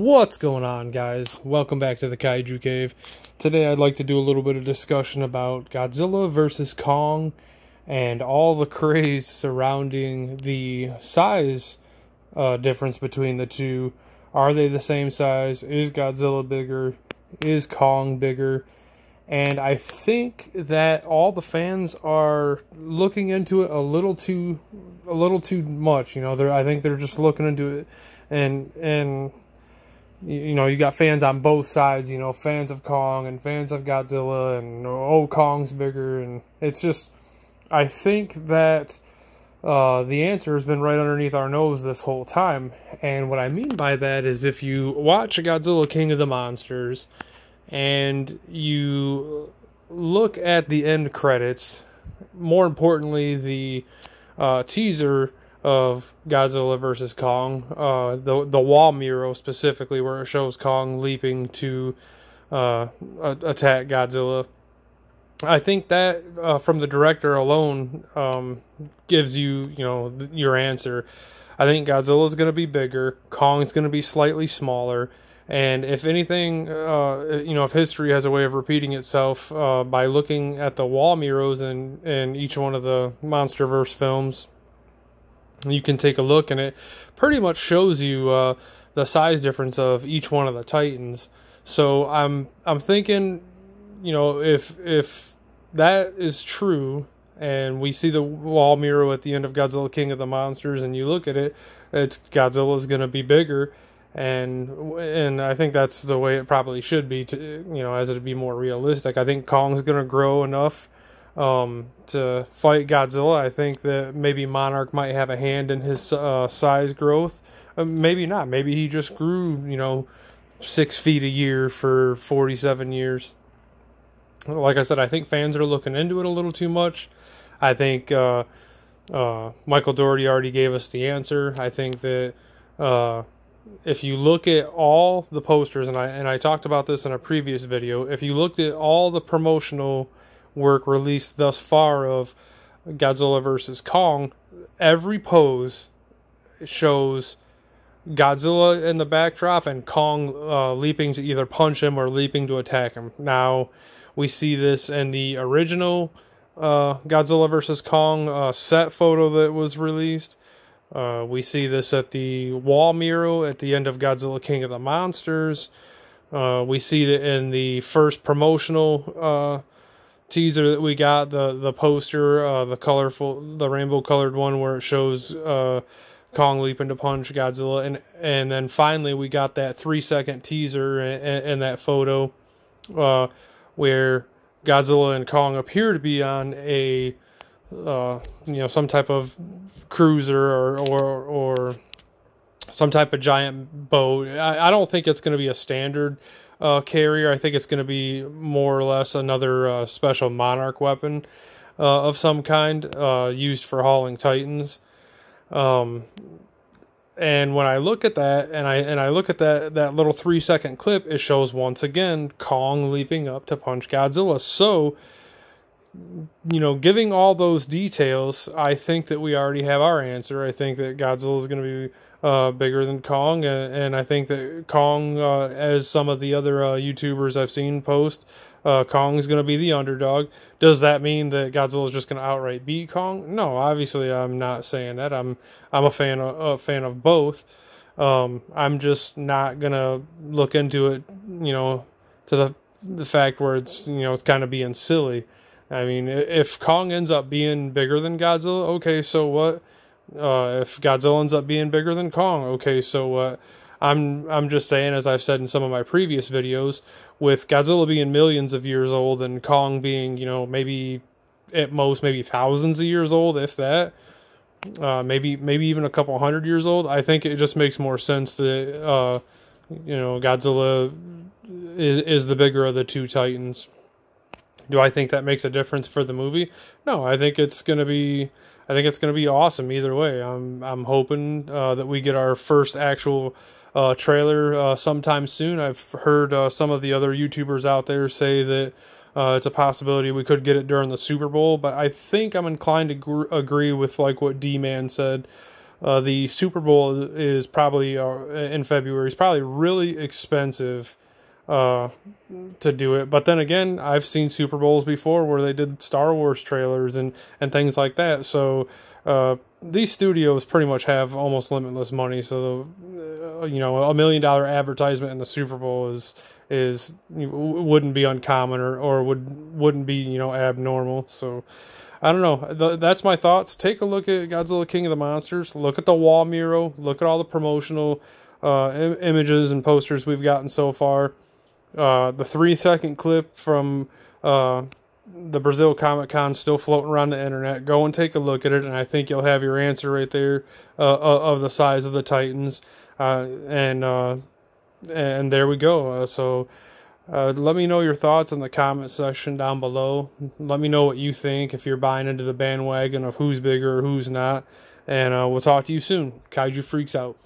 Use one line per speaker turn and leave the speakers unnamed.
What's going on, guys? Welcome back to the Kaiju Cave. Today I'd like to do a little bit of discussion about Godzilla versus Kong and all the craze surrounding the size difference between the two. Are they the same size? Is Godzilla bigger? Is Kong bigger? And I think that all the fans are looking into it a little too much. You know, I think they're just looking into it, and you know, you got fans on both sides. You know, fans of Kong and fans of Godzilla, and Kong's bigger, and it's just, I think that the answer has been right underneath our nose this whole time. And what I mean by that is, if you watch Godzilla King of the Monsters and you look at the end credits, more importantly, the teaser of Godzilla versus Kong, the wall mural specifically, where it shows Kong leaping to attack Godzilla, I think that from the director alone gives you, your answer. I think Godzilla's going to be bigger, Kong's going to be slightly smaller. And if anything, if history has a way of repeating itself by looking at the wall murals in each one of the MonsterVerse films, you can take a look, and it pretty much shows you the size difference of each one of the Titans. So I'm thinking, if that is true, and we see the wall mural at the end of Godzilla King of the Monsters, and you look at it, Godzilla's going to be bigger. And I think that's the way it probably should be, to as it be more realistic. I think Kong's going to grow enough to fight Godzilla. I think that maybe Monarch might have a hand in his size growth. Maybe not. Maybe he just grew, 6 feet a year for 47 years. Like I said, I think fans are looking into it a little too much. I think Michael Dougherty already gave us the answer. I think that if you look at all the posters, and I talked about this in a previous video, if you looked at all the promotional work released thus far of Godzilla versus Kong, every pose shows Godzilla in the backdrop and Kong leaping to either punch him or leaping to attack him. Now, we see this in the original Godzilla versus Kong set photo that was released. We see this at the wall mural at the end of Godzilla King of the Monsters. We see it in the first promotional teaser that we got, the poster, the rainbow colored one where it shows Kong leaping to punch Godzilla, and then finally we got that 3-second teaser in that photo where Godzilla and Kong appear to be on a some type of cruiser or some type of giant boat. I don't think it's going to be a standard carrier. I think it's going to be more or less another special Monarch weapon of some kind used for hauling Titans. And when I look at that, and I look at that little 3-second clip, it shows once again Kong leaping up to punch Godzilla. So, giving all those details, I think that we already have our answer. I think that Godzilla is going to be bigger than Kong, and I think that Kong, as some of the other YouTubers I've seen post, Kong is going to be the underdog. Does that mean that Godzilla is just going to outright beat Kong? No, obviously I'm not saying that. I'm a fan of both. I'm just not going to look into it, to the fact where it's it's kind of being silly. I mean, if Kong ends up being bigger than Godzilla, okay, so what? If Godzilla ends up being bigger than Kong, okay, so what? I'm just saying, as I've said in some of my previous videos, with Godzilla being millions of years old and Kong being, maybe at most maybe thousands of years old, if that, maybe even a couple hundred years old, I think it just makes more sense that Godzilla is the bigger of the two Titans. Do I think that makes a difference for the movie? No, I think it's gonna be awesome either way. I'm hoping that we get our first actual trailer sometime soon. I've heard some of the other YouTubers out there say that it's a possibility we could get it during the Super Bowl, but I think I'm inclined to agree with like what D-Man said the Super Bowl is probably in February. It's probably really expensive to do it. But then again, I've seen Super Bowls before where they did Star Wars trailers and things like that. So these studios pretty much have almost limitless money. So you know, $1 million advertisement in the Super Bowl wouldn't be uncommon or wouldn't be, you know, abnormal. So I don't know. That's my thoughts. Take a look at Godzilla King of the Monsters. Look at the wall mural. Look at all the promotional images and posters we've gotten so far. The 3-second clip from the Brazil Comic Con still floating around the internet. Go and take a look at it, and I think you'll have your answer right there of the size of the Titans. And there we go. Let me know your thoughts in the comment section down below. Let me know what you think, if you're buying into the bandwagon of who's bigger or who's not. And we'll talk to you soon. Kaiju Freaks out.